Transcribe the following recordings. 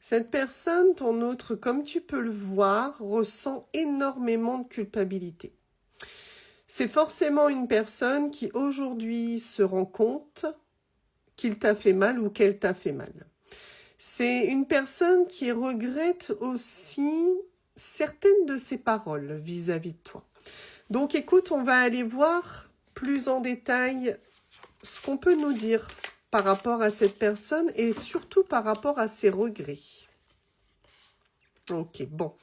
Cette personne, ton autre, comme tu peux le voir, ressent énormément de culpabilité. C'est forcément une personne qui aujourd'hui se rend compte qu'il t'a fait mal ou qu'elle t'a fait mal. C'est une personne qui regrette aussi certaines de ses paroles vis-à-vis de toi. Donc écoute, on va aller voir plus en détail ce qu'on peut nous dire par rapport à cette personne et surtout par rapport à ses regrets. Ok, bon.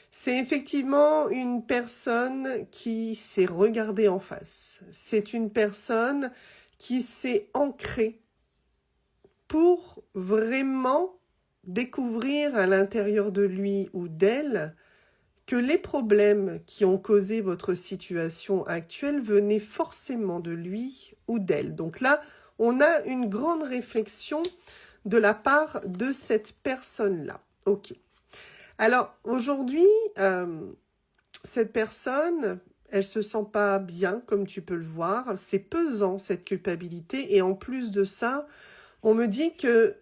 C'est effectivement une personne qui s'est regardée en face. C'est une personne qui s'est ancrée pour vraiment découvrir à l'intérieur de lui ou d'elle que les problèmes qui ont causé votre situation actuelle venaient forcément de lui ou d'elle. Donc là, on a une grande réflexion de la part de cette personne-là. Ok. Alors, aujourd'hui, cette personne, elle se sent pas bien, comme tu peux le voir. C'est pesant, cette culpabilité. Et en plus de ça, on me dit que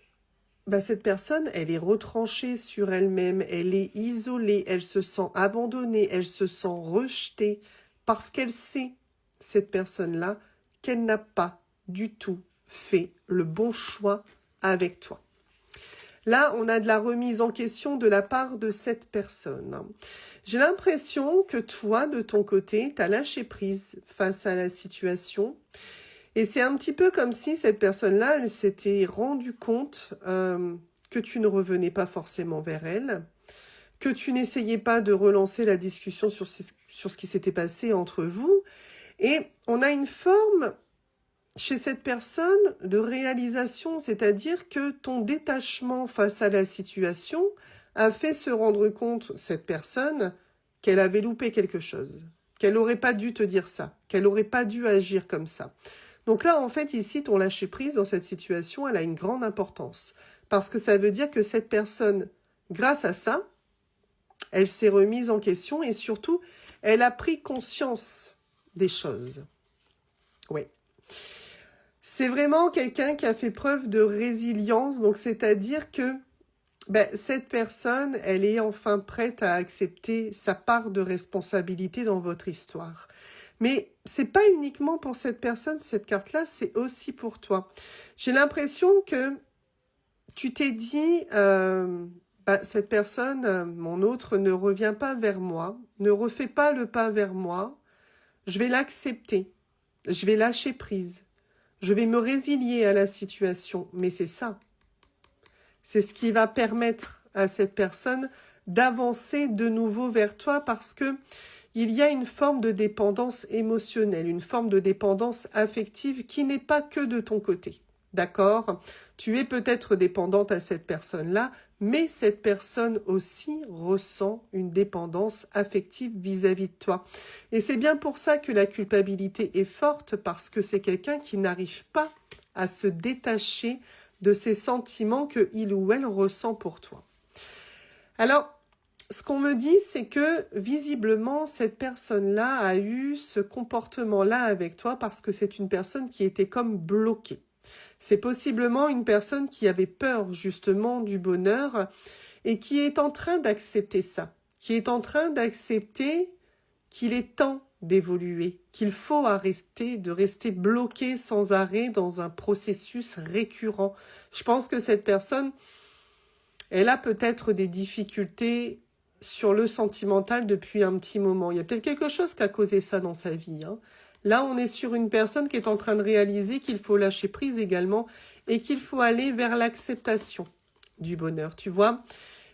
cette personne, elle est retranchée sur elle-même, elle est isolée, elle se sent abandonnée, elle se sent rejetée, parce qu'elle sait, cette personne-là, qu'elle n'a pas du tout fait le bon choix avec toi. Là, on a de la remise en question de la part de cette personne. J'ai l'impression que toi, de ton côté, tu as lâché prise face à la situation. Et c'est un petit peu comme si cette personne-là, elle s'était rendue compte que tu ne revenais pas forcément vers elle, que tu n'essayais pas de relancer la discussion sur ce qui s'était passé entre vous. Et on a une forme chez cette personne de réalisation, c'est-à-dire que ton détachement face à la situation a fait se rendre compte, cette personne, qu'elle avait loupé quelque chose, qu'elle n'aurait pas dû te dire ça, qu'elle n'aurait pas dû agir comme ça. Donc là, en fait, ici, ton lâcher-prise dans cette situation, elle a une grande importance. Parce que ça veut dire que cette personne, grâce à ça, elle s'est remise en question et surtout, elle a pris conscience des choses. Oui. C'est vraiment quelqu'un qui a fait preuve de résilience, donc c'est-à-dire que cette personne, elle est enfin prête à accepter sa part de responsabilité dans votre histoire. Mais c'est pas uniquement pour cette personne, cette carte-là, c'est aussi pour toi. J'ai l'impression que tu t'es dit, cette personne, mon autre, ne revient pas vers moi, ne refait pas le pas vers moi, je vais l'accepter, je vais lâcher prise. Je vais me résilier à la situation, mais c'est ça. C'est ce qui va permettre à cette personne d'avancer de nouveau vers toi parce que il y a une forme de dépendance émotionnelle, une forme de dépendance affective qui n'est pas que de ton côté. D'accord? Tu es peut-être dépendante à cette personne-là, mais cette personne aussi ressent une dépendance affective vis-à-vis de toi. Et c'est bien pour ça que la culpabilité est forte, parce que c'est quelqu'un qui n'arrive pas à se détacher de ces sentiments que il ou elle ressent pour toi. Alors, ce qu'on me dit, c'est que visiblement, cette personne-là a eu ce comportement-là avec toi parce que c'est une personne qui était comme bloquée. C'est possiblement une personne qui avait peur justement du bonheur et qui est en train d'accepter ça, qui est en train d'accepter qu'il est temps d'évoluer, qu'il faut arrêter de rester bloqué sans arrêt dans un processus récurrent. Je pense que cette personne, elle a peut-être des difficultés sur le sentimental depuis un petit moment. Il y a peut-être quelque chose qui a causé ça dans sa vie, hein. Là, on est sur une personne qui est en train de réaliser qu'il faut lâcher prise également et qu'il faut aller vers l'acceptation du bonheur. Tu vois,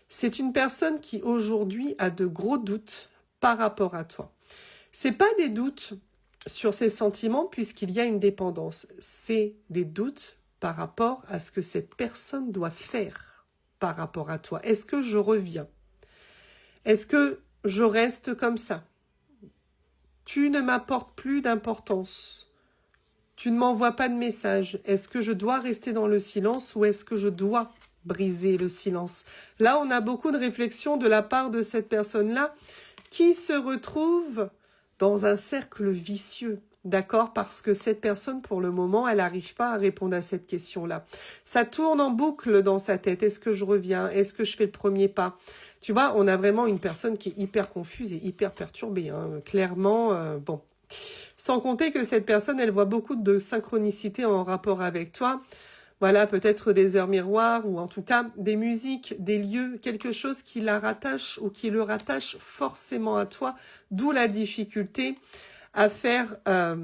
c'est une personne qui aujourd'hui a de gros doutes par rapport à toi. C'est pas des doutes sur ses sentiments puisqu'il y a une dépendance. C'est des doutes par rapport à ce que cette personne doit faire par rapport à toi. Est-ce que je reviens? Est-ce que je reste comme ça? Tu ne m'apportes plus d'importance. Tu ne m'envoies pas de message. Est-ce que je dois rester dans le silence ou est-ce que je dois briser le silence? Là, on a beaucoup de réflexions de la part de cette personne-là qui se retrouve dans un cercle vicieux, D'accord? Parce que cette personne, pour le moment, elle n'arrive pas à répondre à cette question-là. Ça tourne en boucle dans sa tête. Est-ce que je reviens? Est-ce que je fais le premier pas? Tu vois, on a vraiment une personne qui est hyper confuse et hyper perturbée. Hein. Clairement, bon. Sans compter que cette personne, elle voit beaucoup de synchronicité en rapport avec toi. Voilà, peut-être des heures miroirs ou en tout cas des musiques, des lieux, quelque chose qui la rattache ou qui le rattache forcément à toi. D'où la difficulté à faire, à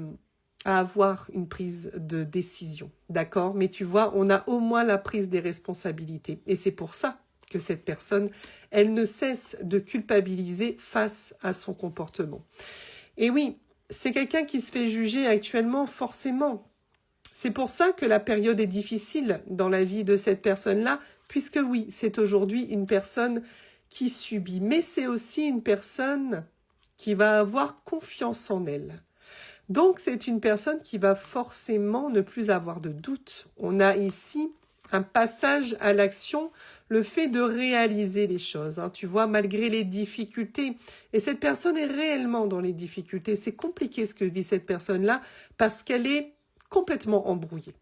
avoir une prise de décision, d'accord? Mais tu vois, on a au moins la prise des responsabilités. Et c'est pour ça que cette personne, elle ne cesse de culpabiliser face à son comportement. Et oui, c'est quelqu'un qui se fait juger actuellement forcément. C'est pour ça que la période est difficile dans la vie de cette personne-là, puisque oui, c'est aujourd'hui une personne qui subit. Mais c'est aussi une personne qui va avoir confiance en elle. Donc, c'est une personne qui va forcément ne plus avoir de doute. On a ici un passage à l'action, le fait de réaliser les choses. Hein, tu vois, malgré les difficultés. Et cette personne est réellement dans les difficultés. C'est compliqué ce que vit cette personne-là parce qu'elle est complètement embrouillée.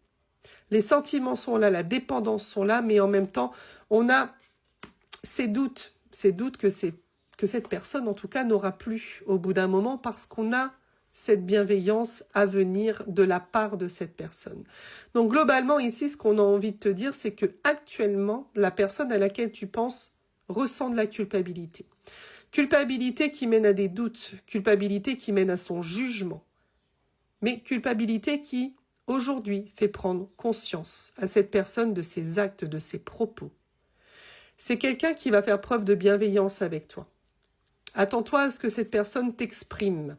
Les sentiments sont là, la dépendance sont là, mais en même temps, on a ces doutes que cette personne, en tout cas, n'aura plus au bout d'un moment parce qu'on a cette bienveillance à venir de la part de cette personne. Donc globalement ici, ce qu'on a envie de te dire, c'est que actuellement, la personne à laquelle tu penses ressent de la culpabilité. Culpabilité qui mène à des doutes, culpabilité qui mène à son jugement, mais culpabilité qui, aujourd'hui, fait prendre conscience à cette personne de ses actes, de ses propos. C'est quelqu'un qui va faire preuve de bienveillance avec toi. Attends-toi à ce que cette personne t'exprime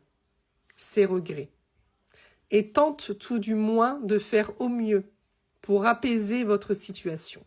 ses regrets et tente tout du moins de faire au mieux pour apaiser votre situation.